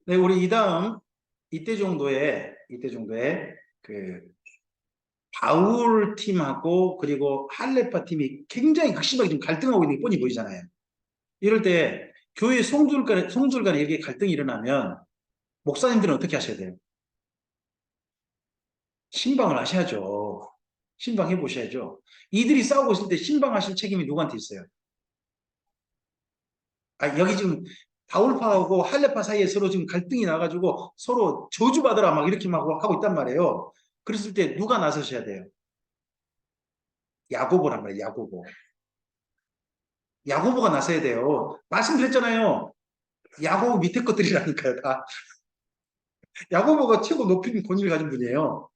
네, 우리 이때 정도에 그 바울 팀하고 그리고 할레파 팀이 굉장히 극심하게 좀 갈등하고 있는 게 뻔히 보이잖아요. 이럴 때 교회 성도들 간에 이렇게 갈등이 일어나면 목사님들은 어떻게 하셔야 돼요? 신방을 하셔야죠. 신방해 보셔야죠. 이들이 싸우고 있을 때 신방하실 책임이 누구한테 있어요? 여기 지금 바울파하고 할레파 사이에 서로 지금 갈등이 나가지고 서로 저주받으라 막 이렇게 막 하고 있단 말이에요. 그랬을 때 누가 나서셔야 돼요? 야고보란 말이에요. 야고보가 나서야 돼요. 말씀드렸잖아요. 야고보 밑에 것들이라니까요. 다. 야고보가 최고 높은 권위를 가진 분이에요.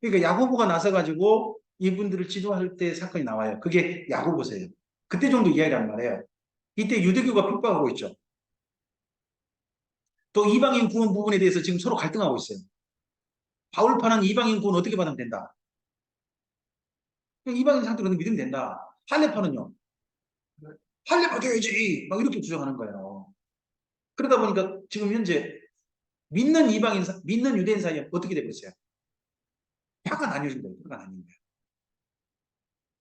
그러니까 야고보가 나서가지고 이분들을 지도할 때 사건이 나와요. 그게 야고보세요. 그때 정도 이야기란 말이에요. 이때 유대교가 핍박하고 있죠. 또 이방인 구원 부분에 대해서 지금 서로 갈등하고 있어요. 바울파는 이방인 구원 어떻게 받으면 된다. 이방인 상태로는 믿으면 된다. 할례파는요. 할례파 돼야지. 막 이렇게 주장하는 거예요. 그러다 보니까 지금 현재 믿는 유대인 사이에 어떻게 되고 있어요? 파가 나뉘어진 거예요. 파가 나뉜 거예요.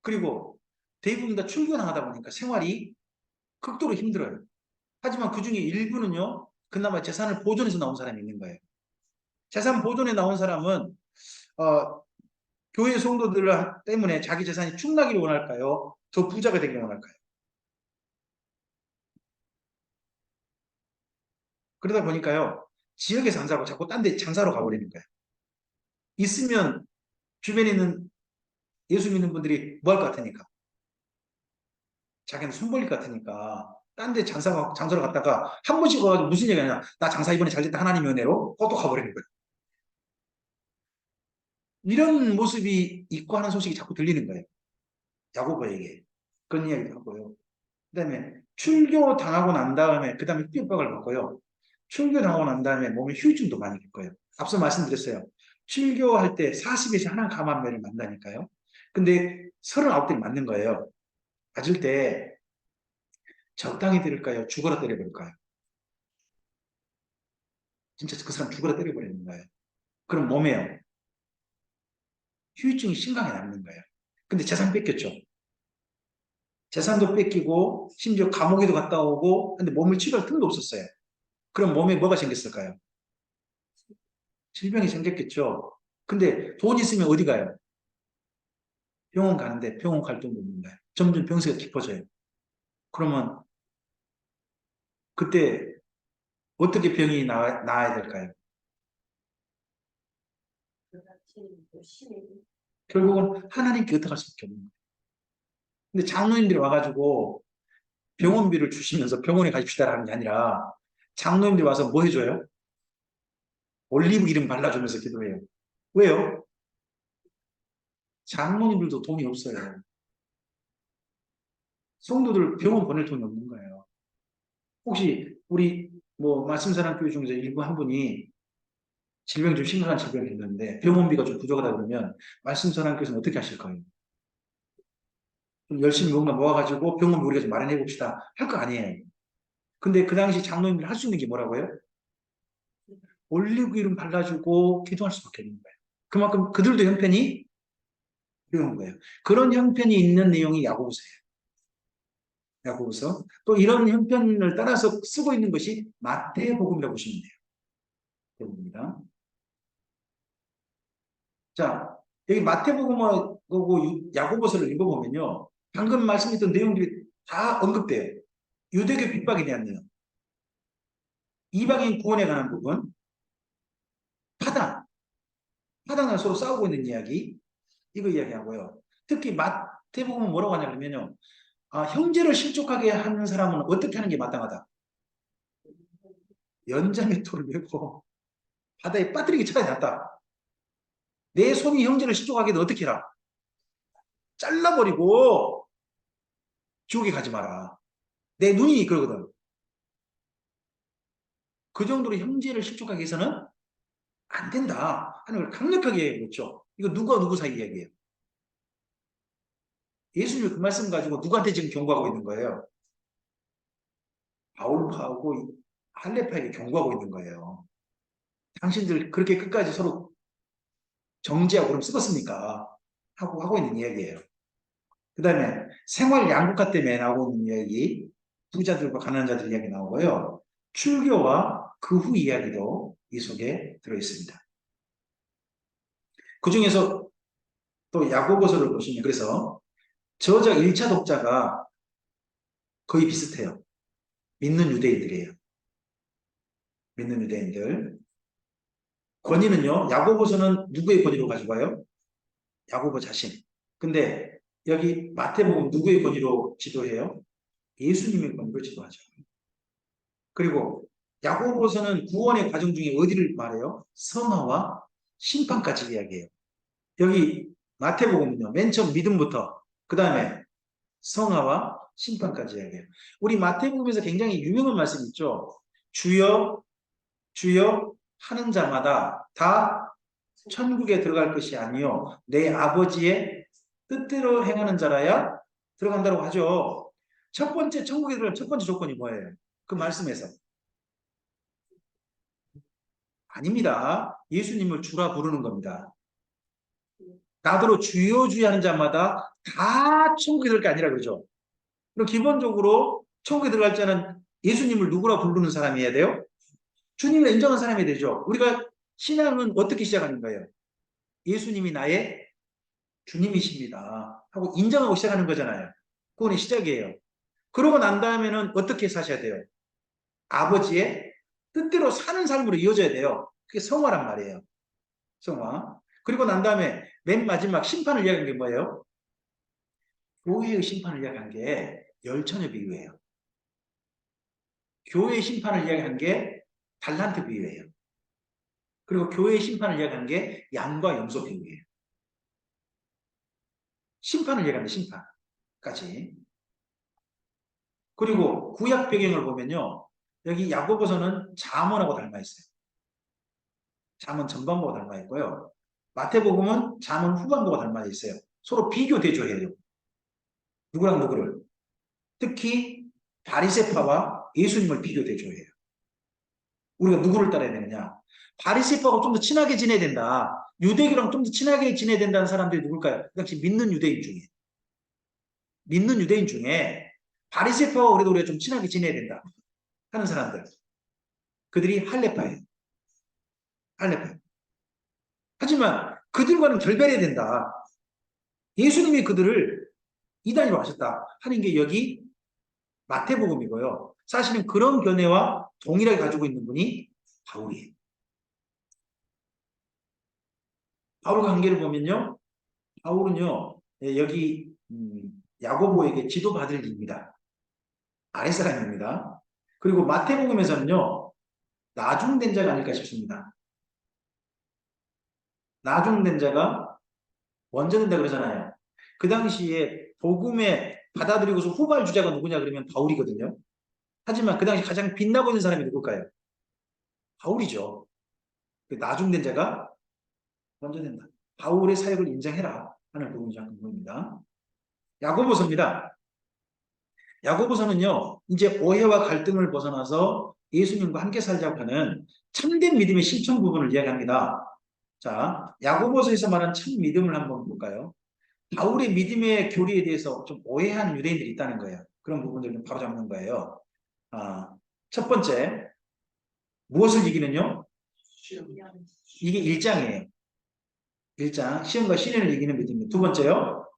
그리고 대부분 다 출교당하다 보니까 생활이 극도로 힘들어요. 하지만 그 중에 일부는요, 그나마 재산을 보존해서 나온 사람이 있는 거예요. 재산 보존에 나온 사람은, 교회 성도들 때문에 자기 재산이 축나기를 원할까요? 더 부자가 되기를 원할까요? 그러다 보니까요, 지역에서 안 사고 자꾸 딴 데 장사로 가버리는 거예요. 있으면 주변에 있는 예수 믿는 분들이 뭐 할 것 같으니까. 자기는 손 벌릴 것 같으니까. 딴 데 장사로 갔다가 한 번씩 와가지고 무슨 얘기가 아니라 나 장사 이번에 잘 됐다 하나님의 은혜로 또 가버리는 거예요. 이런 모습이 있고 하는 소식이 자꾸 들리는 거예요. 야고보에게. 그런 이야기도 하고요. 그 다음에 출교 당하고 난 다음에 그 다음에 핍박을 받고요. 출교 당하고 난 다음에 몸에 휴증도 많이 겪어요. 앞서 말씀드렸어요. 출교할 때 40에서 하나 감한매를 만나니까요. 근데 39대를 맞는 거예요. 맞을 때 적당히 때릴까요? 죽어라 때려버릴까요? 진짜 그 사람 죽어라 때려버리는 거예요. 그럼 몸에요. 후유증이 심각하게 남는 거예요. 근데 재산 뺏겼죠. 재산도 뺏기고 심지어 감옥에도 갔다 오고 근데 몸을 치료할 틈도 없었어요. 그럼 몸에 뭐가 생겼을까요? 질병이 생겼겠죠. 근데 돈 있으면 어디 가요? 병원 가는데 병원 갈 돈도 없는 거예요. 점점 병세가 깊어져요. 그러면 그때 어떻게 병이 나아야 될까요? 결국은 하나님께 의탁할 수밖에 없는 거예요. 근데 장로님들이 와가지고 병원비를 주시면서 병원에 가십시다라는 게 아니라 장로님들이 와서 뭐 해줘요? 올리브 기름 발라주면서 기도해요. 왜요? 장로님들도 돈이 없어요. 성도들 병원 보낼 돈이 없는 거예요. 혹시 우리 뭐 말씀사랑교회 중에서 일부 한 분이 질병이 좀 심각한 질병이 있는데 병원비가 좀 부족하다 그러면 말씀사랑교회에서는 어떻게 하실 거예요? 좀 열심히 뭔가 모아가지고 병원비 우리가 좀 마련해 봅시다. 할 거 아니에요. 근데 그 당시 장로님들 할 수 있는 게 뭐라고요? 올리브 기름 발라주고 기도할 수밖에 없는 거예요. 그만큼 그들도 형편이 어려운 거예요. 그런 형편이 있는 내용이 야고보서예요. 야고보서. 또 이런 형편을 따라서 쓰고 있는 것이 마태복음이라고 보시면 돼요. 마태복음입니다. 자, 여기 마태복음하고 야고보서를 읽어보면요. 방금 말씀했던 내용들이 다 언급돼요. 유대교 핍박에 대한 내용, 이방인 구원에 관한 부분, 파당, 파당을 서로 싸우고 있는 이야기, 이거 이야기하고요. 특히 마태복음은 뭐라고 하냐면요. 형제를 실족하게 하는 사람은 어떻게 하는 게 마땅하다? 연장의 돌을 메고 바다에 빠뜨리기 차라리 낫다. 내 손이 형제를 실족하게 는 어떻게 해라? 잘라버리고 지옥에 가지 마라. 내 눈이 그러거든. 그 정도로 형제를 실족하게 해서는 안 된다 하는 걸 강력하게 얘기했죠. 이거 누가 누구 사이 이야기예요? 예수님이 그 말씀 가지고 누구한테 지금 경고하고 있는 거예요? 바울파하고 할례파에게 경고하고 있는 거예요. 당신들 그렇게 끝까지 서로 정죄하고 그럼 쓰겠습니까? 하고 있는 이야기예요. 그 다음에 생활 양극화 때문에 나오고 있는 이야기, 부자들과 가난한 자들 이야기 나오고요. 출교와 그 후 이야기도 이 속에 들어있습니다. 그 중에서 또 야고보서를 보시면 그래서 저자 1차 독자가 거의 비슷해요. 믿는 유대인들이에요. 믿는 유대인들. 권위는요, 야고보서는 누구의 권위로 가지고 와요? 야고보 자신. 근데 여기 마태복음 누구의 권위로 지도해요? 예수님의 권위로 지도하죠. 그리고 야고보서는 구원의 과정 중에 어디를 말해요? 성화와 심판까지 이야기해요. 여기 마태복음은요, 맨 처음 믿음부터 그 다음에 성화와 심판까지 이야기해요. 우리 마태복음에서 굉장히 유명한 말씀 있죠. 주여 주여 하는 자마다 다 천국에 들어갈 것이 아니요 내 아버지의 뜻대로 행하는 자라야 들어간다고 하죠. 첫 번째 천국에 들어갈 첫 번째 조건이 뭐예요? 그 말씀에서 아닙니다. 예수님을 주라 부르는 겁니다. 나더러 주여 주여 하는 자마다 다 천국에 들어갈 게 아니라 그러죠. 그럼 기본적으로 천국에 들어갈 자는 예수님을 누구라 부르는 사람이어야 돼요? 주님을 인정한 사람이 되죠. 우리가 신앙은 어떻게 시작하는 거예요? 예수님이 나의 주님이십니다 하고 인정하고 시작하는 거잖아요. 그건 시작이에요. 그러고 난 다음에는 어떻게 사셔야 돼요? 아버지의 뜻대로 사는 삶으로 이어져야 돼요. 그게 성화란 말이에요. 성화. 그리고 난 다음에 맨 마지막 심판을 이야기한 게 뭐예요? 교회의 심판을 이야기한 게 열처녀 비유예요. 교회의 심판을 이야기한 게 달란트 비유예요. 그리고 교회의 심판을 이야기한 게 양과 염소 비유예요. 심판을 이야기하는 심판까지. 그리고 구약 배경을 보면요. 여기 야고보서는 잠언하고 닮아 있어요. 잠언 전반부가 닮아 있고요. 마태복음은 잠언 후반부가 닮아 있어요. 서로 비교 대조해요. 누구랑 누구를. 특히 바리새파와 예수님을 비교 대조해요. 우리가 누구를 따라야 되느냐. 바리새파하고 좀 더 친하게 지내야 된다. 유대교랑 좀 더 친하게 지내야 된다는 사람들이 누굴까요? 그 당시 믿는 유대인 중에. 믿는 유대인 중에 바리새파와 그래도 우리가 좀 친하게 지내야 된다 하는 사람들. 그들이 할례파예요. 할례파. 하지만 그들과는 결별해야 된다. 예수님이 그들을 이단으로 하셨다 하는 게 여기 마태복음이고요. 사실은 그런 견해와 동일하게 가지고 있는 분이 바울이에요. 바울 관계를 보면요. 바울은요. 여기 야고보에게 지도받을 입니다. 아랫사람입니다. 그리고 마태복음에서는요. 나중된 자가 아닐까 싶습니다. 나중된 자가 먼저 된다 그러잖아요. 그 당시에 복음에 받아들이고서 후발주자가 누구냐 그러면 바울이거든요. 하지만 그 당시 가장 빛나고 있는 사람이 누굴까요? 바울이죠. 나중된 자가 먼저 된다. 바울의 사역을 인정해라 하는 부분이 보입니다. 야고보서입니다. 야고보서는요. 이제 오해와 갈등을 벗어나서 예수님과 함께 살자고 하는 참된 믿음의 실천 부분을 이야기합니다. 자, 야고보서에서 말한 참 믿음을 한번 볼까요? 바울의 믿음의 교리에 대해서 좀 오해하는 유대인들이 있다는 거예요. 그런 부분들을 좀 바로잡는 거예요. 첫 번째, 무엇을 이기는요? 이게 1장이에요. 1장, 시험과 시련을 이기는 믿음입니다. 두 번째요?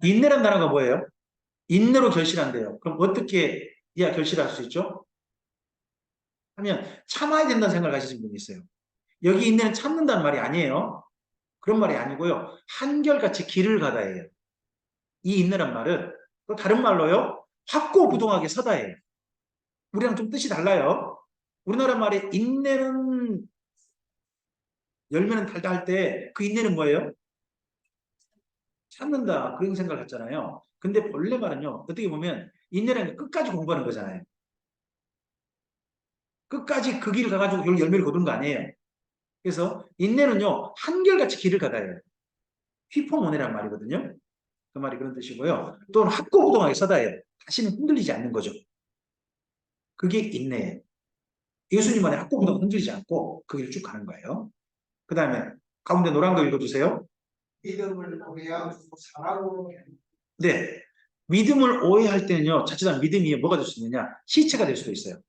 인내란 단어가 뭐예요? 인내로 결실한대요. 그럼 어떻게 해야 결실할 수 있죠? 하면 참아야 된다는 생각을 가지신 분이 있어요. 여기 인내는 참는다는 말이 아니에요. 그런 말이 아니고요. 한결같이 길을 가다예요. 이 인내란 말은 또 다른 말로요. 확고부동하게 서다예요. 우리랑 좀 뜻이 달라요. 우리나라 말에 인내는 열매는 달다 할 때 그 인내는 뭐예요? 참는다. 그런 생각을 갖잖아요. 근데 본래 말은요. 어떻게 보면 인내라는 게 끝까지 공부하는 거잖아요. 끝까지 그 길을 가가지고 결국 열매를 거두는 거 아니에요. 그래서 인내는요. 한결같이 길을 가다예요. 휘포모네란 말이거든요. 그 말이 그런 뜻이고요. 또는 확고부동하게 서다예요. 다시는 흔들리지 않는 거죠. 그게 인내예요. 예수님만의 학구보다 흔들리지 않고 그 길을 쭉 가는 거예요. 그 다음에 가운데 노란 거 읽어주세요. 믿음을 오해하고 사랑으로 네. 믿음을 오해할 때는요, 자칫하면 믿음이 뭐가 될 수 있느냐? 시체가 될 수도 있어요.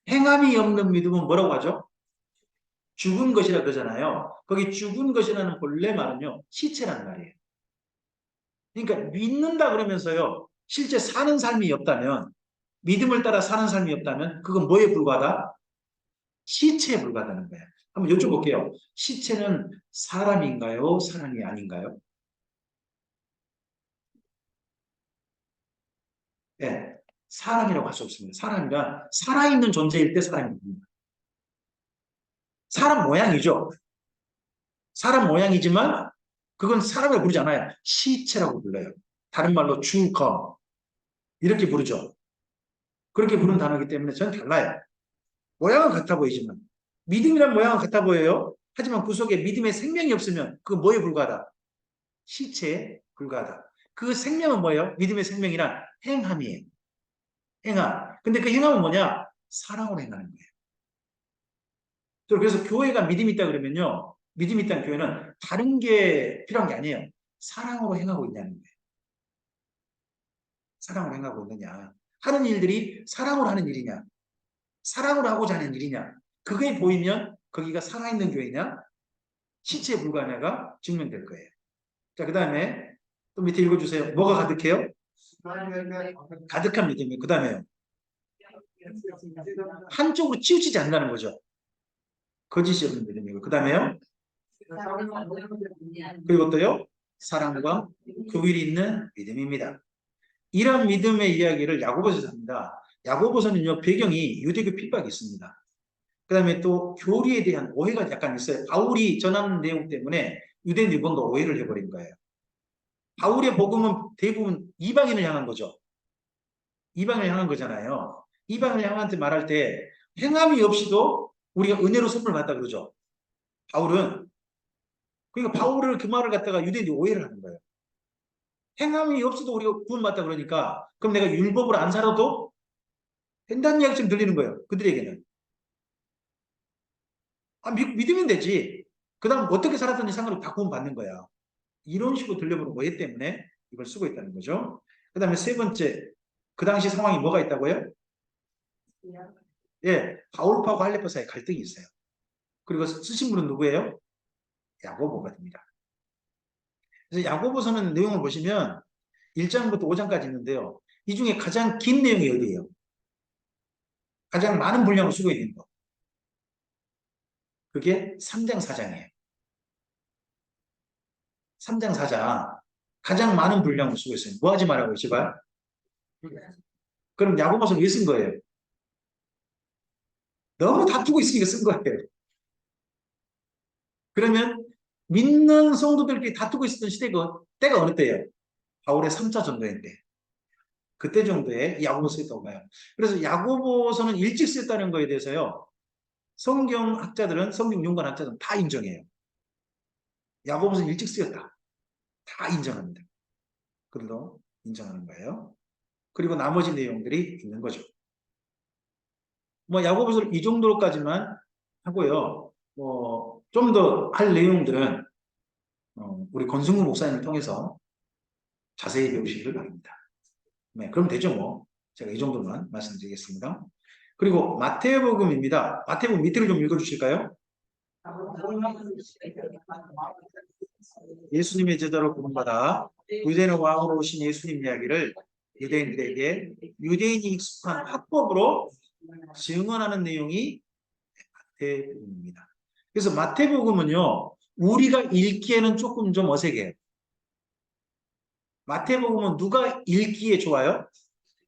행함이 없는 믿음은 뭐라고 하죠? 죽은 것이라 그러잖아요. 거기 죽은 것이라는 본래 말은요, 시체란 말이에요. 그러니까 믿는다 그러면서요, 실제 사는 삶이 없다면, 믿음을 따라 사는 삶이 없다면, 그건 뭐에 불과하다? 시체에 불과하다는 거예요. 한번 여쭤볼게요. 시체는 사람인가요? 사람이 아닌가요? 네, 사람이라고 할 수 없습니다. 사람이란 살아있는 존재일 때 사람입니다. 사람 모양이죠. 사람 모양이지만 그건 사람이라고 부르지 않아요. 시체라고 불러요. 다른 말로 주검 이렇게 부르죠. 그렇게 부르는 단어이기 때문에 저는 달라요. 모양은 같아 보이지만 믿음이란 모양은 같아 보여요. 하지만 그 속에 믿음의 생명이 없으면 그건 뭐에 불과하다? 시체에 불과하다. 그 생명은 뭐예요? 믿음의 생명이란 행함이에요. 행함. 근데 그 행함은 뭐냐? 사랑으로 행하는 거예요. 그래서 교회가 믿음이 있다 그러면요. 믿음이 있다는 교회는 다른 게 필요한 게 아니에요. 사랑으로 행하고 있냐는 거예요. 사랑으로 행하고 있느냐. 하는 일들이 사랑으로 하는 일이냐. 사랑으로 하고자 하는 일이냐. 그게 보이면 거기가 살아있는 교회냐. 시체에 불과하냐가 증명될 거예요. 자, 그 다음에 또 밑에 읽어주세요. 뭐가 가득해요? 가득한 믿음이에요. 그 다음에요. 한쪽으로 치우치지 않는다는 거죠. 거짓이 없는 믿음이고. 그 다음에요. 그리고 또요. 사랑과 교일이 있는 믿음입니다. 이런 믿음의 이야기를 야고보서에서 합니다. 야고보서는요, 배경이 유대교 핍박이 있습니다. 그 다음에 또 교리에 대한 오해가 약간 있어요. 바울이 전하는 내용 때문에 유대인들이 뭔가 오해를 해버린 거예요. 바울의 복음은 대부분 이방인을 향한 거죠. 이방인을 향한 거잖아요. 이방인을 향한테 말할 때 행함이 없이도 우리가 은혜로 선물 받다 그러죠. 바울은. 그러니까 바울을 그 말을 갖다가 유대인들이 오해를 하는 거예요. 행함이 없어도 우리가 구원받다 그러니까 그럼 내가 율법을 안 살아도 된다는 이야기처럼 들리는 거예요. 그들에게는. 아, 믿으면 되지. 그 다음 어떻게 살았든지 상관없이 다 구원받는 거야. 이런 식으로 들려보는 오해 때문에 이걸 쓰고 있다는 거죠. 그 다음에 세 번째, 그 당시 상황이 뭐가 있다고요? 예, 바울파하고 할례파 사이에 갈등이 있어요. 그리고 쓰신 분은 누구예요? 야고보가 됩니다. 그래서 야고보서는 내용을 보시면 1장부터 5장까지 있는데요. 이 중에 가장 긴 내용이 어디예요? 가장 많은 분량을 쓰고 있는 거. 그게 3장 4장이에요. 3장 4장. 가장 많은 분량을 쓰고 있어요. 뭐 하지 말라고요, 제발? 그럼 야고보서 왜 쓴 거예요? 너무 다투고 있으니까 쓴 거예요. 그러면 믿는 성도들끼리 다투고 있었던 시대가 때가 어느 때예요? 바울의 3차 전도회 때. 그때 정도에 야고보서 썼다고 봐요. 그래서 야고보서는 일찍 썼다는 거에 대해서요. 성경학자들은 성경 연구학자들은 다 인정해요. 야고보서 일찍 쓰였다. 다 인정합니다. 그들도 인정하는 거예요. 그리고 나머지 내용들이 있는 거죠. 뭐 야고보서를 이 정도까지만 하고요. 뭐 좀 더 할 내용들은 우리 권승구 목사님을 통해서 자세히 배우시기를 바랍니다. 네, 그럼 되죠 뭐. 제가 이 정도만 말씀드리겠습니다. 그리고 마태복음입니다. 마태복음 밑에를 좀 읽어주실까요? 예수님의 제자로 부름받아 유대인의 왕으로 오신 예수님 이야기를 유대인들에게 유대인이 익숙한 화법으로 증언하는 내용이 마태복음입니다. 그래서 마태복음은요, 우리가 읽기에는 조금 좀 어색해요. 마태복음은 누가 읽기에 좋아요?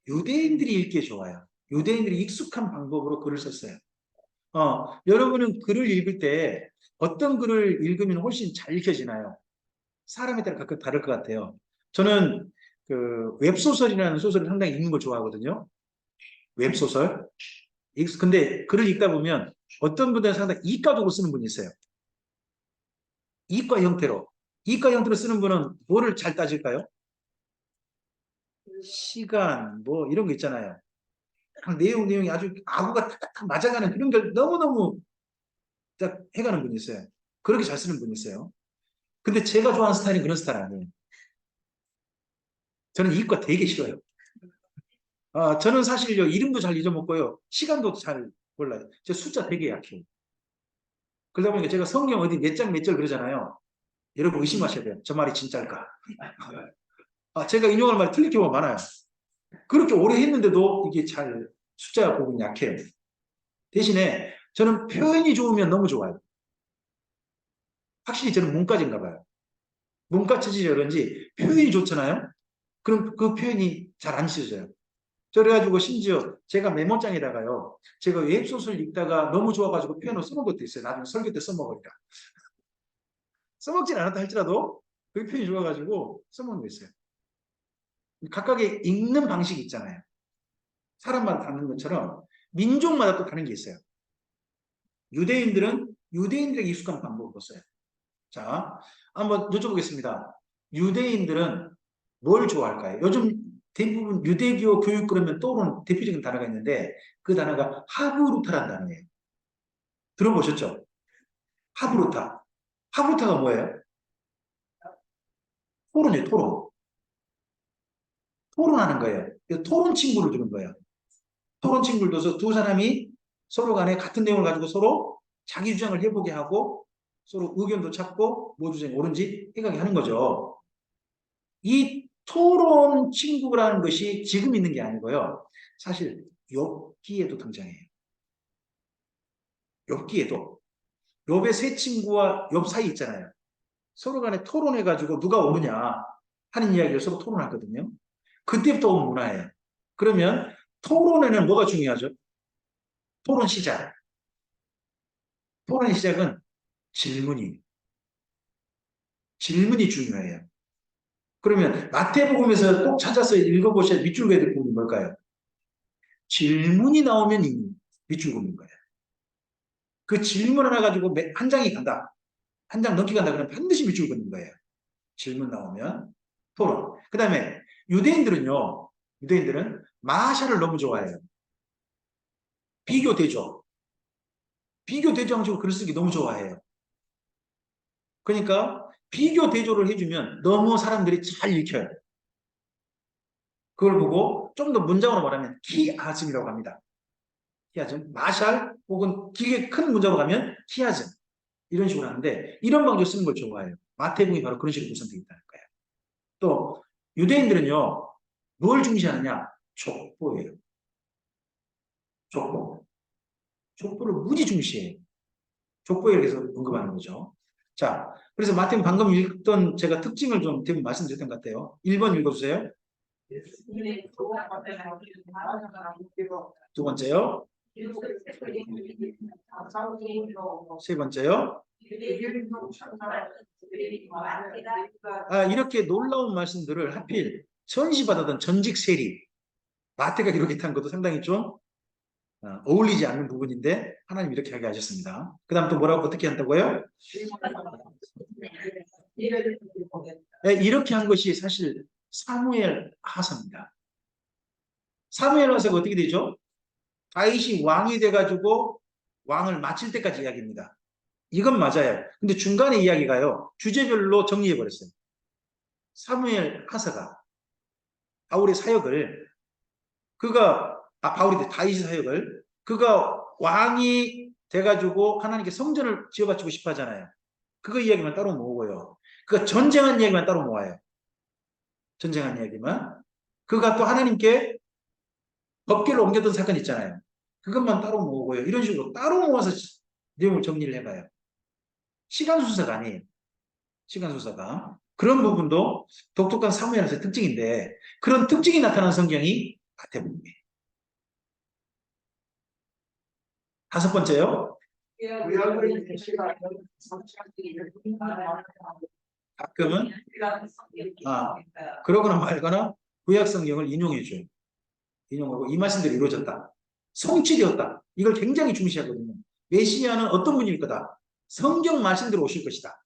유대인들이 읽기에 좋아요. 유대인들이 익숙한 방법으로 글을 썼어요. 여러분은 글을 읽을 때 어떤 글을 읽으면 훨씬 잘 읽혀지나요? 사람에 따라 각각 다를 것 같아요. 저는 그 웹소설이라는 소설을 상당히 읽는 걸 좋아하거든요. 웹소설. 근데 글을 읽다 보면 어떤 분들은 상당히 이과적으로 쓰는 분이 있어요. 이과 형태로. 이과 형태로 쓰는 분은 뭐를 잘 따질까요? 시간, 뭐 이런 거 있잖아요. 내용이 아주 아구가 탁탁탁 맞아가는 그런 걸 너무너무 딱 해가는 분이 있어요. 그렇게 잘 쓰는 분이 있어요. 근데 제가 좋아하는 스타일은 그런 스타일 아니에요. 저는 이과 되게 싫어요. 저는 사실요, 이름도 잘 잊어먹고요, 시간도 잘 몰라요. 제 숫자 되게 약해요. 그러다 보니까 제가 성경 어디 몇 장 몇 절 그러잖아요. 여러분 의심하셔야 돼요. 저 말이 진짜일까? 제가 인용할 말이 틀릴 경우가 많아요. 그렇게 오래 했는데도 이게 잘 숫자 부분이 약해요. 대신에 저는 표현이 좋으면 너무 좋아요. 확실히 저는 문과인가 봐요. 문과 체질이 그런지 표현이 좋잖아요. 그럼 그 표현이 잘 안 씻어져요. 그래가지고 심지어 제가 메모장에다가요, 제가 웹소설 읽다가 너무 좋아가지고 표현을 써먹은 것도 있어요. 나중에 설교 때 써먹으니까. 써먹진 않았다 할지라도 그 표현이 좋아가지고 써먹는 거 있어요. 각각의 읽는 방식이 있잖아요. 사람마다 다른 것처럼 민족마다 또 다른 게 있어요. 유대인들은 유대인들에게 익숙한 방법을 써요. 자, 한번 여쭤보겠습니다. 유대인들은 뭘 좋아할까요? 요즘 대부분 유대교 교육 그러면 떠오르는 대표적인 단어가 있는데 그 단어가 하브루타라는 단어예요. 들어보셨죠? 하브루타. 하브루타가 뭐예요? 토론이에요, 토론. 토론하는 거예요. 토론 친구를 주는 거예요. 토론 친구를 둬서 두 사람이 서로 간에 같은 내용을 가지고 서로 자기 주장을 해보게 하고 서로 의견도 찾고 뭐 주장이 옳은지 생각이 하는 거죠. 이 토론 친구라는 것이 지금 있는 게 아니고요. 사실 욥기에도 등장해요. 욥기에도 욥의 세 친구와 욥 사이 있잖아요. 서로 간에 토론해가지고 누가 오느냐 하는 이야기를 서로 토론하거든요. 그때부터 온 문화예요. 그러면 토론에는 뭐가 중요하죠? 토론 시작. 토론의 시작은 질문이 중요해요. 그러면 마태복음에서 꼭 찾아서 읽어보셔야 밑줄 그어야 될 부분이 뭘까요? 질문이 나오면 밑줄 긋는 거예요. 그 질문 하나 가지고 한 장이 간다. 한 장 넘게 간다 그러면 반드시 밑줄 긋는 거예요. 질문 나오면 토론. 그 다음에 유대인들은 마샤를 너무 좋아해요. 비교 대조. 비교 대조하고 글 쓰기 너무 좋아해요. 그러니까 비교 대조를 해주면 너무 사람들이 잘 읽혀요. 그걸 보고 좀 더 문장으로 말하면 키아즘이라고 합니다. 키아즘. 마샬 혹은 길게 큰 문장으로 가면 키아즘. 이런 식으로 하는데 이런 방식으로 쓰는 걸 좋아해요. 마태복음이 바로 그런 식으로 구성되어 있다는 거예요. 또 유대인들은요. 뭘 중시하느냐? 족보예요. 족보. 족보를 무지 중시해요. 족보에 대해서 언급하는 거죠. 자, 그래서 마태복음 방금 읽던 제가 특징을 좀 대부분 말씀드렸던 것 같아요. 1번 읽어주세요. 두 번째요. 세 번째요. 이렇게 놀라운 말씀들을 하필 전시받았던 전직 세리 마태가 기록했다는 것도 상당히 좀 어울리지 않는 부분인데 하나님 이렇게 하게 하셨습니다. 그 다음 또 뭐라고 어떻게 한다고요? 이렇게 한 것이 사실 사무엘 하서입니다. 사무엘 하서가 어떻게 되죠? 다윗이 왕이 돼가지고 왕을 마칠 때까지 이야기입니다. 이건 맞아요. 근데 중간에 이야기가요. 주제별로 정리해버렸어요. 사무엘 하서가 바울의 사역을 바울이 다윗의 사역을 그가 왕이 돼가지고 하나님께 성전을 지어바치고 싶어 하잖아요. 그거 이야기만 따로 모으고요. 그가 전쟁한 이야기만 따로 모아요. 전쟁한 이야기만. 그가 또 하나님께 법궤를 옮겼던 사건 있잖아요. 그것만 따로 모으고요. 이런 식으로 따로 모아서 내용을 정리를 해봐요. 시간 순서가 아니에요. 시간 순서가. 그런 부분도 독특한 사무엘서의 특징인데 그런 특징이 나타난 성경이 마태복음이에요. 다섯 번째요. 가끔은 그러거나 말거나 구약 성경을 인용해줘요. 인용하고 이 말씀대로 이루어졌다. 성취되었다. 이걸 굉장히 중시하거든요. 메시아는 어떤 분일 거다. 성경 말씀대로 오실 것이다.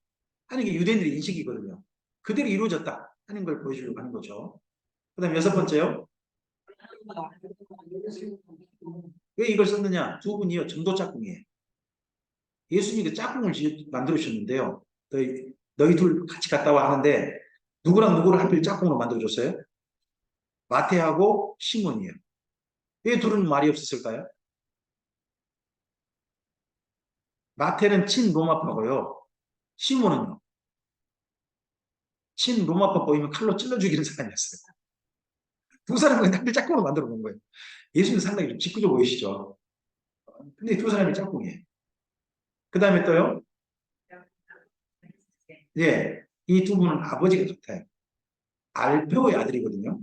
하는 게 유대인들의 인식이거든요. 그대로 이루어졌다 하는 걸 보여주려고 하는 거죠. 그 다음 여섯 번째요. 왜 이걸 썼느냐? 두 분이요, 전도 짝꿍이에요. 예수님이 짝꿍을 만들어주셨는데요. 너희 둘 같이 갔다 와 하는데, 누구랑 누구를 하필 짝꿍으로 만들어줬어요? 마태하고 시몬이에요. 왜 둘은 말이 없었을까요? 마태는 친로마파고요. 시몬은요. 친로마파 보이면 칼로 찔러 죽이는 사람이었어요. 두 사람은 하필 짝꿍으로 만들어 놓은 거예요. 예수님 상당히 좀 짓궂어 보이시죠? 근데 두 사람이 짝꿍이에요. 그 다음에 또요. 예, 이 두 분은 아버지가 같아요. 알페오의 아들이거든요.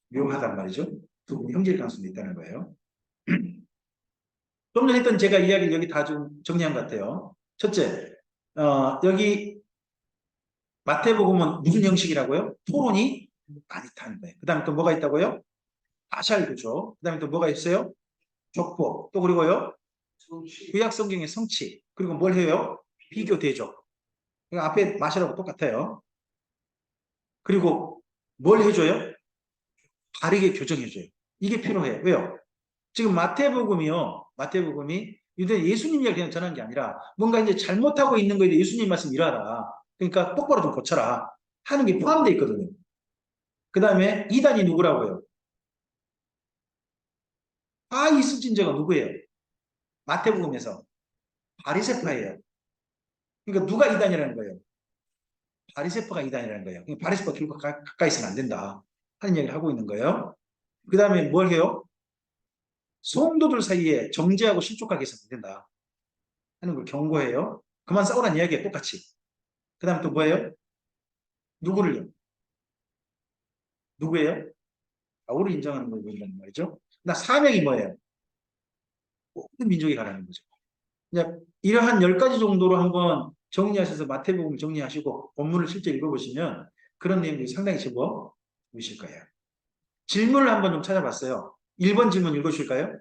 묘하단 말이죠. 두 분이 형제일 가능성이 있다는 거예요. 좀 전에 했던 제가 이야기를 여기 다 좀 정리한 것 같아요. 첫째, 여기 마태복음은 무슨 형식이라고요? 토론이 많이 타는 거예요. 그 다음에 또 뭐가 있다고요? 파샬 구조. 그 다음에 또 뭐가 있어요? 족보. 또 그리고요? 구약 성경의 성취. 그리고 뭘 해요? 비교 대조. 그러니까 앞에 마샬하고 똑같아요. 그리고 뭘 해줘요? 바르게 교정해줘요. 이게 필요해. 왜요? 지금 마태복음이요. 마태복음이 유대 예수님 이야기 그냥 전한 게 아니라 뭔가 이제 잘못하고 있는 거에 대해 예수님 말씀 일하라. 그러니까 똑바로 좀 고쳐라. 하는 게 포함되어 있거든요. 그 다음에 이단이 누구라고요? 있을진 자가 누구예요? 마태복음에서 바리새파예요. 그러니까 누가 이단이라는 거예요? 바리새파가 이단이라는 거예요. 그러니까 바리새파 들고 가까이 있으면 안 된다. 하는 얘기를 하고 있는 거예요. 그 다음에 뭘 해요? 성도들 사이에 정죄하고 실족하게 해서는 안 된다. 하는 걸 경고해요. 그만 싸우라는 이야기에 똑같이. 그 다음에 또 뭐예요? 누구를요? 누구예요? 바울을 인정하는 걸 보인다는 말이죠. 나 사명이 뭐예요? 모든 민족이 가라는 거죠. 그냥 이러한 10가지 정도로 한번 정리하셔서 마태복음 정리하시고 본문을 실제 읽어보시면 그런 내용들이 상당히 집어 보이실 거예요. 질문을 한번 좀 찾아봤어요. 1번 질문 읽어주실까요?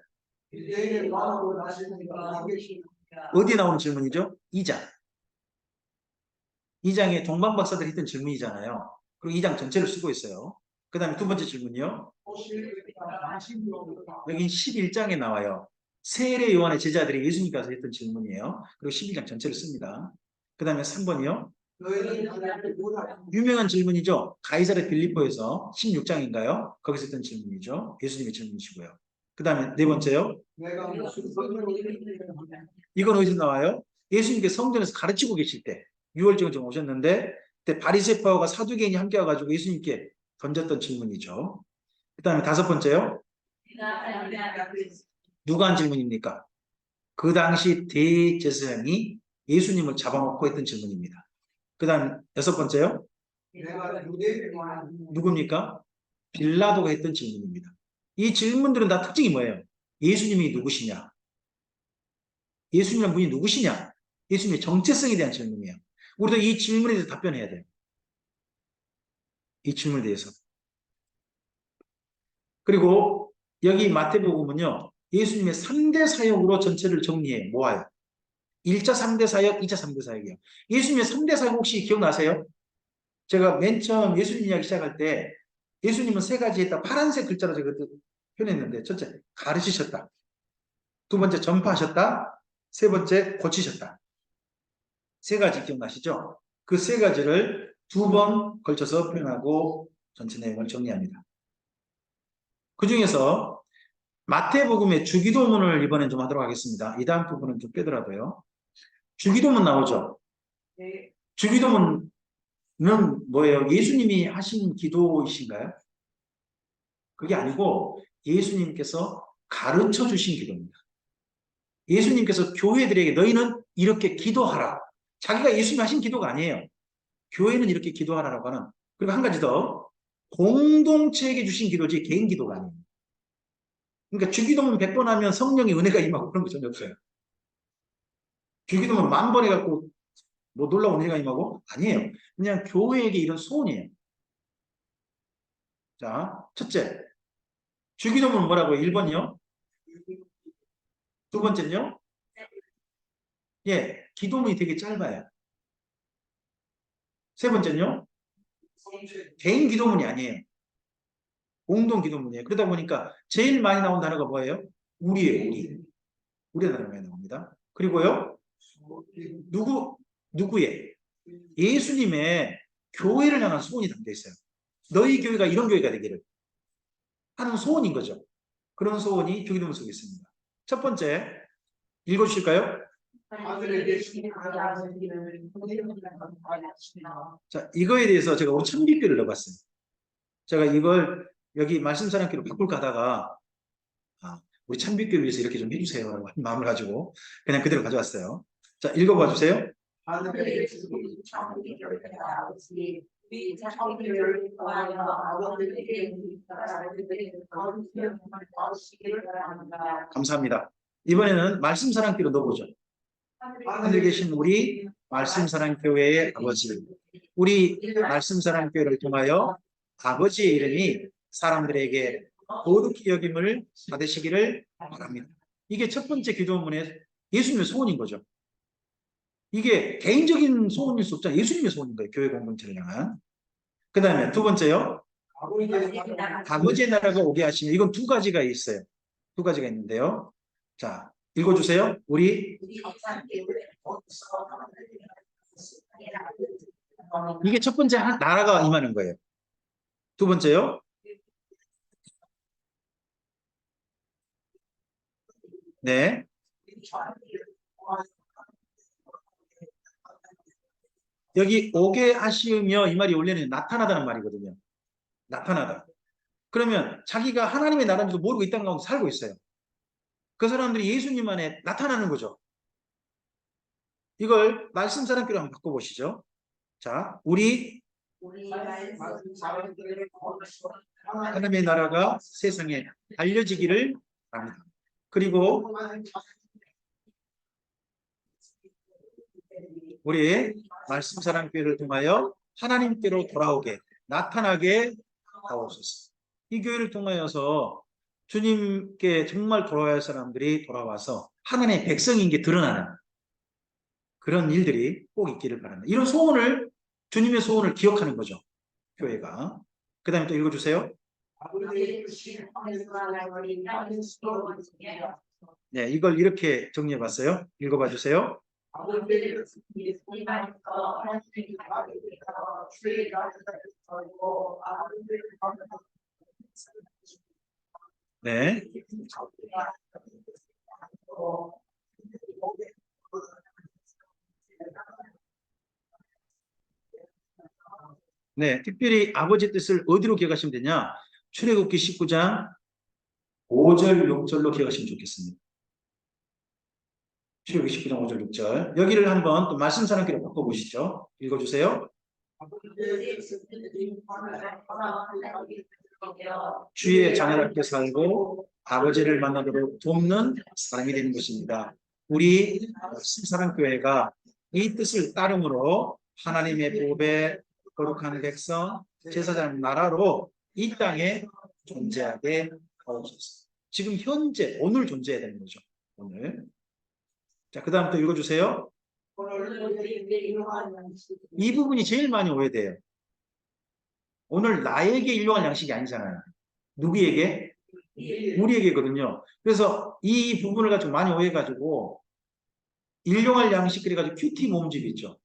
어디에 나오는 질문이죠? 2장. 2장에 동방박사들이 했던 질문이잖아요. 그리고 2장 전체를 쓰고 있어요. 그 다음에 두 번째 질문이요. 여기 11장에 나와요. 세례 요한의 제자들이 예수님께서 했던 질문이에요. 그리고 11장 전체를 씁니다. 그 다음에 3번이요. 유명한 질문이죠. 가이사르 빌립보에서 16장인가요? 거기서 했던 질문이죠. 예수님의 질문이시고요. 그 다음에 네 번째요. 이건 어디서 나와요? 예수님께서 성전에서 가르치고 계실 때 6월절에 좀 오셨는데 그때 바리새파와 사두개인이 함께 와가지고 예수님께 던졌던 질문이죠. 그 다음에 다섯 번째요. 누가 한 질문입니까? 그 당시 대제사장이 예수님을 잡아먹고 했던 질문입니다. 그 다음 여섯 번째요. 누굽니까? 빌라도가 했던 질문입니다. 이 질문들은 다 특징이 뭐예요? 예수님이 누구시냐? 예수님이란 분이 누구시냐? 예수님의 정체성에 대한 질문이에요. 우리도 이 질문에 대해서 답변해야 돼요. 이 질문에 대해서. 그리고 여기 마태복음은요. 예수님의 3대 사역으로 전체를 정리해 모아요. 1차 3대 사역, 2차 3대 사역이에요. 예수님의 3대 사역 혹시 기억나세요? 제가 맨 처음 예수님 이야기 시작할 때 예수님은 세 가지 했다. 파란색 글자로 제가 표현했는데 첫째, 가르치셨다. 두 번째, 전파하셨다. 세 번째, 고치셨다. 세 가지 기억나시죠? 그 세 가지를 두 번 걸쳐서 표현하고 전체 내용을 정리합니다. 그 중에서 마태복음의 주기도문을 이번엔 좀 하도록 하겠습니다. 이 다음 부분은 좀 빼더라도요. 주기도문 나오죠? 네. 주기도문은 뭐예요? 예수님이 하신 기도이신가요? 그게 아니고 예수님께서 가르쳐 주신 기도입니다. 예수님께서 교회들에게 너희는 이렇게 기도하라. 자기가 예수님이 하신 기도가 아니에요. 교회는 이렇게 기도하라라고 하는. 그리고 한 가지 더. 공동체에게 주신 기도지 개인 기도가 아니에요. 그러니까 주기도문 100번 하면 성령의 은혜가 임하고 그런 거 전혀 없어요. 주기도문 10,000번 해갖고 뭐 놀라운 은혜가 임하고? 아니에요. 그냥 교회에게 이런 소원이에요. 자, 첫째. 주기도문 뭐라고요? 1번이요? 두 번째는요? 예, 기도문이 되게 짧아요. 세 번째는요? 개인 기도문이 아니에요. 공동 기도문이에요. 그러다 보니까 제일 많이 나온 단어가 뭐예요? 우리예요, 우리. 우리의 단어가 많이 나옵니다. 그리고요, 누구의? 예수님의 교회를 향한 소원이 담겨 있어요. 너희 교회가 이런 교회가 되기를 하는 소원인 거죠. 그런 소원이 주기도문 속에 있습니다. 첫 번째, 읽어주실까요? 자, 이거에 대해서 제가 오늘 참비교를 넣어봤어요. 제가 이걸 여기 말씀 사람끼리 바꿀까 하다가 우리 참비교를 위해서 이렇게 좀 해주세요 라고 마음을 가지고 그냥 그대로 가져왔어요. 자, 읽어봐 주세요. 감사합니다. 이번에는 말씀 사랑교로 넣어보죠. 하늘에 계신 우리 말씀 사랑교회의 아버지, 우리 말씀 사랑교회를 통하여 아버지의 이름이 사람들에게 거룩히 여김을 받으시기를 바랍니다. 이게 첫 번째 기도문의 예수님의 소원인 거죠. 이게 개인적인 소원일 수 없잖아요. 예수님의 소원인 거예요. 교회 공동체를 향한. 그 다음에 두 번째요. 아버지의 나라가 오게 하시면, 이건 두 가지가 있어요. 두 가지가 있는데요. 자, 읽어주세요. 이게 첫 번째 나라가 임하는 거예요. 두 번째요. 네. 여기 오게 하시며 이 말이 원래는 나타나다는 말이거든요. 나타나다. 그러면 자기가 하나님의 나라인지도 모르고 이 땅 가운데 살고 있어요. 그 사람들이 예수님 안에 나타나는 거죠. 이걸 말씀 사람끼리 한번 바꿔보시죠. 자, 우리 하나님의 나라가 세상에 알려지기를 바랍니다. 그리고 우리 말씀 사랑교회를 통하여 하나님께로 돌아오게 나타나게 하옵소서. 이 교회를 통하여서 주님께 정말 돌아와야 할 사람들이 돌아와서 하나님의 백성인 게 드러나는 그런 일들이 꼭 있기를 바랍니다. 이런 소원을, 주님의 소원을 기억하는 거죠. 교회가. 그 다음에 또 읽어주세요. 네, 이걸 이렇게 정리해봤어요. 읽어봐 주세요. 네. 네, 특별히 아버지 뜻을 어디로 기억하시면 되냐? 출애굽기 19장 5절, 6절로 기억하시면 좋겠습니다. 출애굽기 19장 5절, 6절. 여기를 한번 또 말씀 사람끼리 바꿔보시죠. 읽어주세요. 주의 자녀답게 살고 아버지를 만나도록 돕는 사람이 되는 것입니다. 우리 사랑교회가 이 뜻을 따름으로 하나님의 법에 거룩한 백성, 제사장 나라로 이 땅에 존재하게 하옵소서. 지금 현재, 오늘 존재해야 되는 거죠. 오늘. 자, 그 다음 또 읽어주세요. 이 부분이 제일 많이 오해돼요. 오늘 나에게 일용할 양식이 아니잖아요. 누구에게? 우리에게거든요. 그래서 이 부분을 가지고 많이 오해가지고 일용할 양식 그래가지고 큐티 모음집 있죠.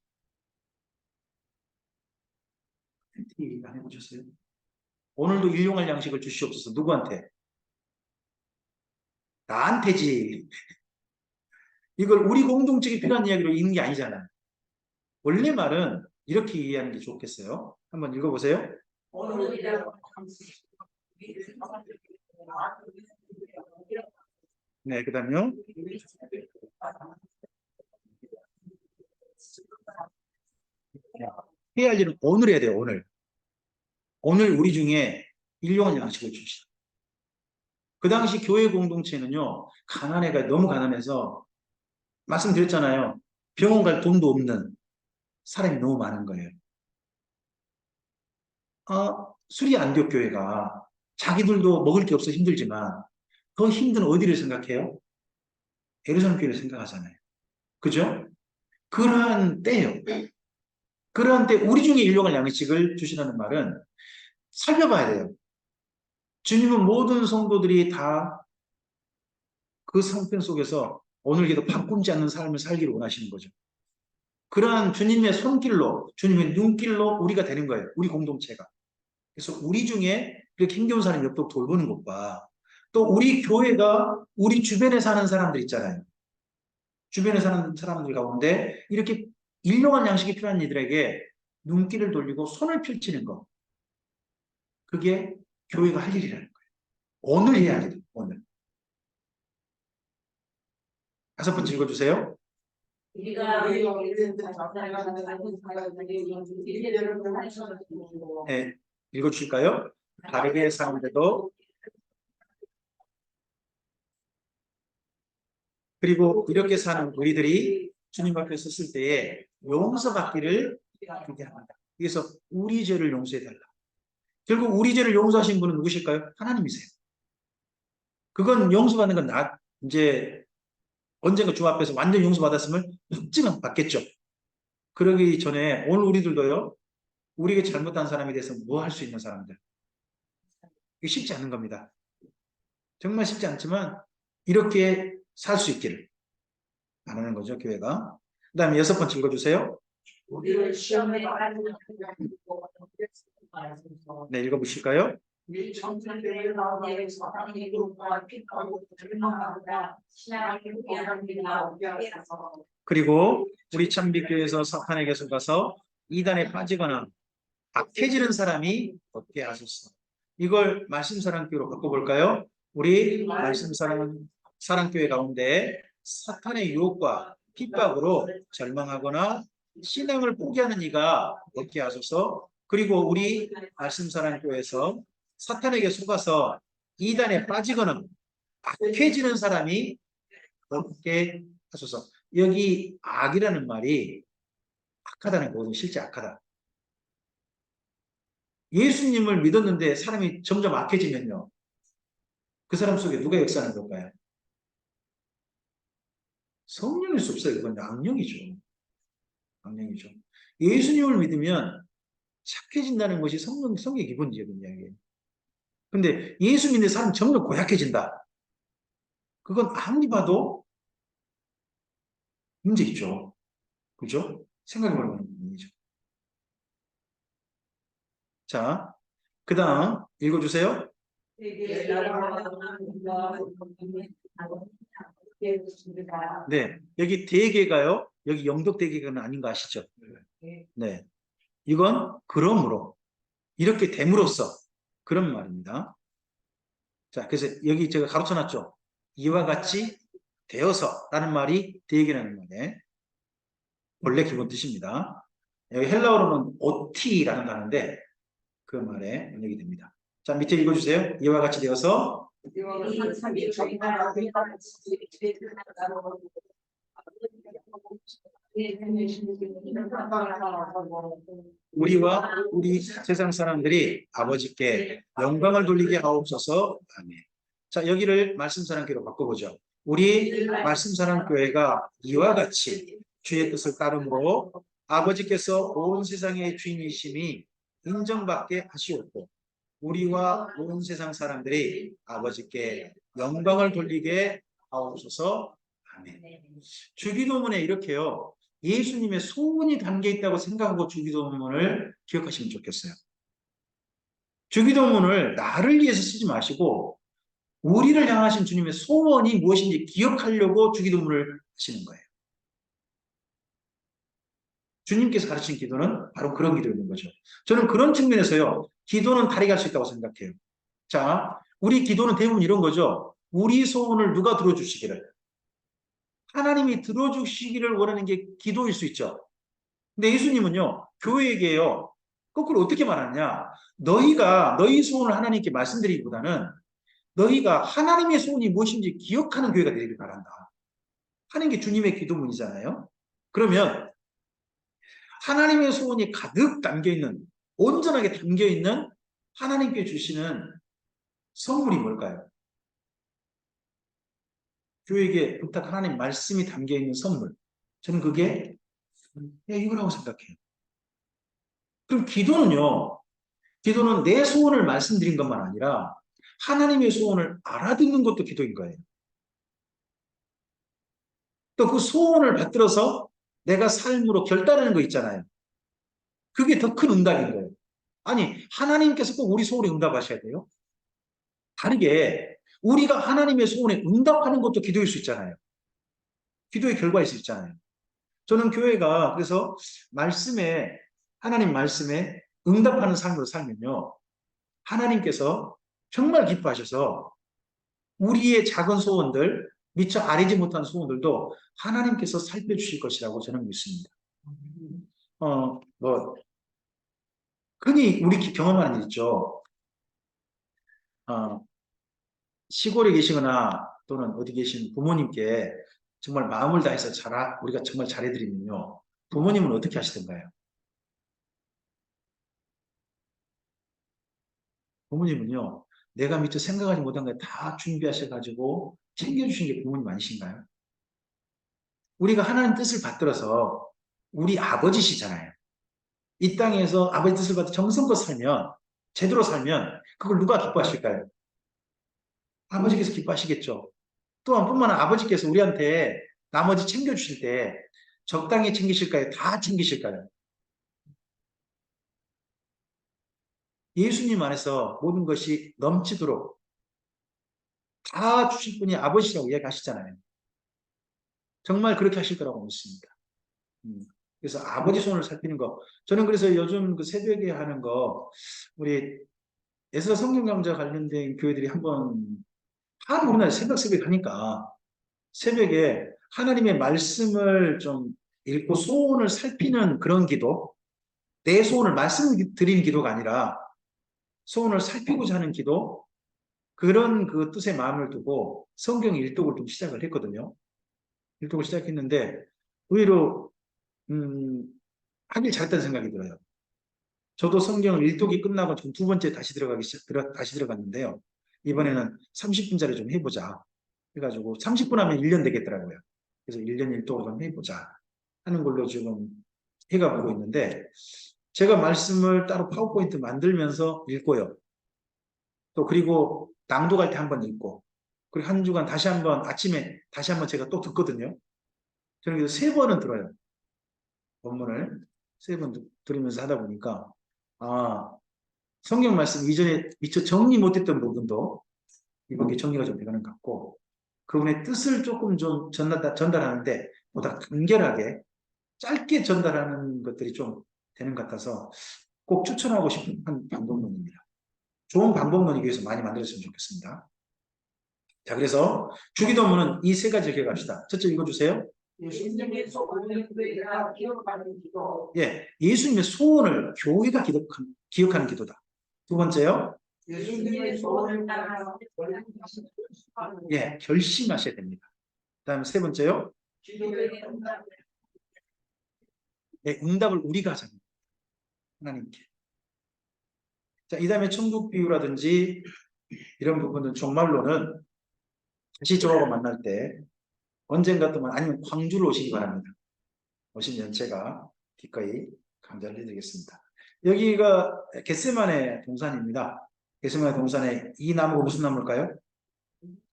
큐티 안 해보셨어요? 오늘도 일용할 양식을 주시옵소서. 누구한테? 나한테지. 이걸 우리 공동체에 필요한 이야기로 읽는 게 아니잖아요. 원래 말은 이렇게 이해하는 게 좋겠어요. 한번 읽어보세요. 네, 그 다음요. 해야 할 일은 오늘 해야 돼요, 오늘. 오늘 우리 중에 일용할 양식을 주시다. 그 당시 교회 공동체는요, 가난해가 너무 가난해서, 말씀드렸잖아요. 병원 갈 돈도 없는 사람이 너무 많은 거예요. 수리안교 교회가 자기들도 먹을 게 없어 힘들지만, 더 힘든 어디를 생각해요? 예루살렘 교회를 생각하잖아요. 그죠? 그러한 때예요. 그러한 때 우리 중에 일용할 양식을 주시라는 말은 살펴봐야 돼요. 주님은 모든 성도들이 다 그 상편 속에서 오늘 기도 바꾸지 않는 삶을 살기를 원하시는 거죠. 그러한 주님의 손길로, 주님의 눈길로 우리가 되는 거예요. 우리 공동체가. 그래서 우리 중에 이렇게 힘겨운 사람 옆에 돌보는 것과 또 우리 교회가 우리 주변에 사는 사람들 있잖아요. 주변에 사는 사람들 가운데 이렇게 일용할 양식이 필요한 이들에게 눈길을 돌리고 손을 펼치는 것. 그게 교회가 할 일이라는 거예요. 오늘 해야 할 일, 오늘. 5번째 읽어주세요. 네, 읽어주실까요? 다르게 사는데도 그리고 이렇게 사는 우리들이 주님 앞에 섰을 때에 용서받기를 기대합니다. 그래서 우리 죄를 용서해달라. 결국 우리 죄를 용서하신 분은 누구실까요? 하나님이세요. 그건 용서받는 건 이제 언젠가 주 앞에서 완전 용서받았음을 확증은 받겠죠. 그러기 전에 오늘 우리들도요, 우리에게 잘못한 사람에 대해서 뭐 할 수 있는 사람들. 이게 쉽지 않은 겁니다. 정말 쉽지 않지만 이렇게 살 수 있기를 바라는 거죠, 교회가. 그 다음에 6번째 읽어주세요. 우리를 시험에 네, 읽어보실까요? 이 정신들의 가운데 사탄의 이름과 핍하고 절망하다 신앙을 포기합니다. 그리고 우리 참빛교회에서 사탄에게 속아서 이단에 빠지거나 악해지는 사람이 없게 하소서. 이걸 말씀사랑교회로 바꿔볼까요? 우리 말씀사랑교회 가운데 사탄의 유혹과 핍박으로 절망하거나 신앙을 포기하는 이가 없게 하소서. 그리고 우리 말씀사랑교회에서 사탄에게 속아서 이단에 빠지거나 악해지는 사람이 없게 하소서. 여기 악이라는 말이 악하다는 거거든요. 실제 악하다. 예수님을 믿었는데 사람이 점점 악해지면요. 그 사람 속에 누가 역사하는 걸까요? 성령일 수 없어요. 이건 악령이죠. 악령이죠. 예수님을 믿으면 착해진다는 것이 성의 기본적인 이야기예요. 근데 예수 믿는 사람 점점 고약해진다. 그건 아무리 봐도 문제 있죠. 그죠? 생각해볼 만한 문제죠. 자, 그 다음 읽어주세요. 네, 여기 대개가요. 여기 영덕 대개가는 아닌 거 아시죠? 네, 이건 그러므로 이렇게 됨으로써 그런 말입니다. 자, 그래서 여기 제가 가로쳐놨죠. 이와 같이 되어서라는 말이 대개라는 말에 원래 기본 뜻입니다. 여기 헬라어로는 오티라는 단어인데 그 말에 번역이 됩니다. 자, 밑에 읽어주세요. 이와 같이 되어서 우리와 우리 세상 사람들이 아버지께 영광을 돌리게 하옵소서. 아멘. 자, 여기를 말씀사랑교회로 바꿔보죠. 우리 말씀사랑교회가 이와 같이 주의 뜻을 따름으로 아버지께서 온 세상의 주인이심이 인정받게 하시옵고 우리와 온 세상 사람들이 아버지께 영광을 돌리게 하옵소서. 아멘. 주기도문에 이렇게요. 예수님의 소원이 담겨 있다고 생각하고 주기도문을 기억하시면 좋겠어요. 주기도문을 나를 위해서 쓰지 마시고 우리를 향하신 주님의 소원이 무엇인지 기억하려고 주기도문을 하시는 거예요. 주님께서 가르친 기도는 바로 그런 기도인 거죠. 저는 그런 측면에서요. 기도는 다르게 할 수 있다고 생각해요. 자, 우리 기도는 대부분 이런 거죠. 우리 소원을 누가 들어주시기를. 하나님이 들어주시기를 원하는 게 기도일 수 있죠. 근데 예수님은요. 교회에게요. 거꾸로 어떻게 말하느냐. 너희가 너희 소원을 하나님께 말씀드리기보다는 너희가 하나님의 소원이 무엇인지 기억하는 교회가 되기를 바란다. 하는 게 주님의 기도문이잖아요. 그러면 하나님의 소원이 가득 담겨있는 온전하게 담겨있는 하나님께 주시는 선물이 뭘까요? 교회에게 부탁 하나님 말씀이 담겨있는 선물. 저는 그게 이거라고 생각해요. 그럼 기도는요. 기도는 내 소원을 말씀드린 것만 아니라 하나님의 소원을 알아듣는 것도 기도인 거예요. 또 그 소원을 받들어서 내가 삶으로 결단하는 거 있잖아요. 그게 더 큰 응답인 거예요. 아니, 하나님께서 꼭 우리 소원에 응답하셔야 돼요? 다르게 우리가 하나님의 소원에 응답하는 것도 기도일 수 있잖아요. 기도의 결과일 수 있잖아요. 저는 교회가 그래서 하나님 말씀에 응답하는 삶으로 살면요. 하나님께서 정말 기뻐하셔서 우리의 작은 소원들, 미처 아리지 못한 소원들도 하나님께서 살펴주실 것이라고 저는 믿습니다. 흔히 우리 경험하는 일 있죠. 시골에 계시거나 또는 어디 계신 부모님께 정말 마음을 다해서 우리가 정말 잘해드리면요. 부모님은 어떻게 하시던가요? 부모님은요, 내가 미처 생각하지 못한 걸 다 준비하셔가지고 챙겨주신 게 부모님 아니신가요? 우리가 하나님 뜻을 받들어서 우리 아버지시잖아요. 이 땅에서 아버지 뜻을 받아 정성껏 살면, 제대로 살면 그걸 누가 기뻐하실까요? 아버지께서 기뻐하시겠죠. 또한 뿐만 아니라 아버지께서 우리한테 나머지 챙겨주실 때 적당히 챙기실까요? 다 챙기실까요? 예수님 안에서 모든 것이 넘치도록 다 주실 분이 아버지라고 이야기하시잖아요. 정말 그렇게 하실 거라고 믿습니다. 그래서 아버지 손을 살피는 거. 저는 그래서 요즘 그 새벽에 하는 거, 우리 에스라 성경 강좌 관련된 교회들이 한번 하도 우리나라 새벽 하니까 새벽에 하나님의 말씀을 좀 읽고 소원을 살피는 그런 기도, 내 소원을 말씀드리는 기도가 아니라 소원을 살피고자 하는 기도, 그런 그 뜻의 마음을 두고 성경 일독을 좀 시작을 했거든요. 일독을 시작했는데 의외로 하길 잘했다는 생각이 들어요. 저도 성경 일독이 끝나고 좀 두 번째 다시 들어갔는데요. 이번에는 30분짜리 좀 해보자. 해가지고 30분 하면 1년 되겠더라고요. 그래서 1년 일독을 좀 해보자 하는 걸로 지금 해가보고 있는데 제가 말씀을 따로 파워포인트 만들면서 읽고요. 또 그리고 낭독할 때 한번 읽고 그리고 한 주간 다시 한번 아침에 다시 한번 제가 또 듣거든요. 저는 그래서 3번은 들어요. 본문을 3번 들으면서 하다 보니까 성경 말씀 이전에 미처 정리 못했던 부분도 이번 정리가 좀 되는 것 같고 그분의 뜻을 조금 좀 전달하는데 보다 간결하게 짧게 전달하는 것들이 좀 되는 것 같아서 꼭 추천하고 싶은 한 방법론입니다. 좋은 방법론이기 위해서 많이 만들었으면 좋겠습니다. 자, 그래서 주기도문은 이 3가지를 기억합시다. 첫째 읽어주세요. 예수님의 소원을 교회가 기억하는 기도. 예, 예수님의 소원을 교회가 기억하는 기도다. 두 번째요. 예수님의 소원을 따라 예, 결심하셔야 됩니다. 그 다음에 3번째요. 기도의 응답. 예, 응답을 우리가 하자. 하나님께. 자, 이 다음에 천국 비유라든지 이런 부분은 정말로는 다시 저하고 만날 때 언젠가 또 아니면 광주로 오시기 바랍니다. 오시면 제가 기꺼이 강좌를 해드리겠습니다. 여기가 겟세마네 동산입니다. 겟세마네 동산에 이 나무가 무슨 나무일까요?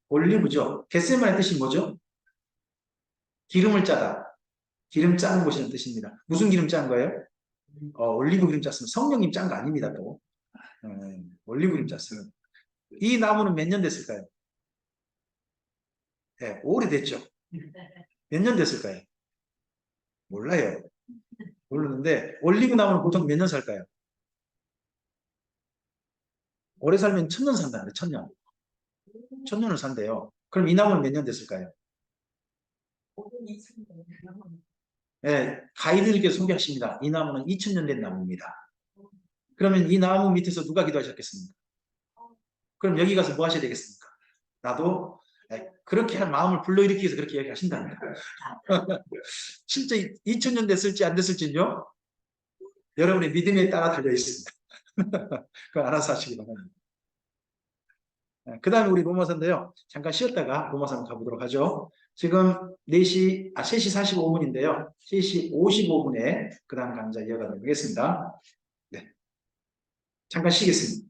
올리브죠. 겟세마네 뜻이 뭐죠? 기름을 짜다. 기름 짜는 곳이라는 뜻입니다. 무슨 기름 짠 거예요? 올리브 기름 짰으면 성령님 짠 거 아닙니다. 또 올리브 기름 짰어요. 이 나무는 몇 년 됐을까요? 네, 오래됐죠. 몇 년 됐을까요? 몰라요. 모르는데 올리브 나무는 보통 몇 년 살까요? 오래 살면 1000년 산다 그래. 1000년. 1000년을 산대요. 그럼 이 나무는 몇 년 됐을까요? 네, 가이드님께서 소개하십니다. 이 나무는 2000년 된 나무입니다. 그러면 이 나무 밑에서 누가 기도하셨겠습니까? 그럼 여기 가서 뭐 하셔야 되겠습니까? 나도 그렇게 한 마음을 불러일으키기 위해서 그렇게 이야기하신답니다. 진짜 2000년 됐을지 안 됐을지는요? 여러분의 믿음에 따라 달려 있습니다. 그걸 알아서 하시기 바랍니다. 그 다음에 우리 로마서인데요. 잠깐 쉬었다가 로마서 한번 가보도록 하죠. 지금 3시 45분인데요. 3시 55분에 그 다음 강좌 이어가도록 하겠습니다. 네. 잠깐 쉬겠습니다.